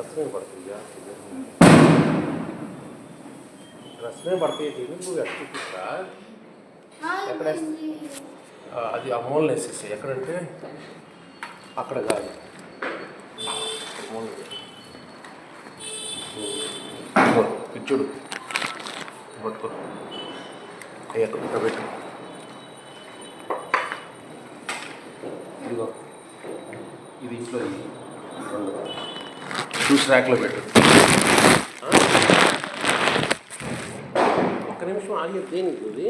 రసమే పడుతుంది రసమే పడుతుంది నువ్వు ఎక్కడ ఎక్కడ అది ఆ మూలన వేసేసి ఎక్కడంటే అక్కడ కాదు పిచ్చుడు పట్టుకో ఎక్కడ పెట్టు ఇదిగో ఇది ఇంట్లో జ్యూస్ ర్యాక్లో పెట్టు ఒక్క నిమిషం ఆగి దేనికి ఇది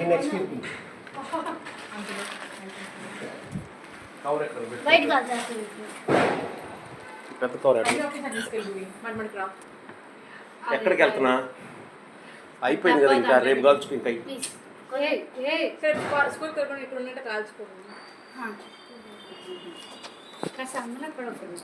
నెక్స్ట్ కవర్ పెద్ద కవర్ ఎక్కడికి వెళ్తున్నా అయిపోయింది కదా ఇంకా రేపు కాల్చుకో ఇంకా స్కూల్ ఇక్కడ ఉన్నట్టు కాల్చుకోండి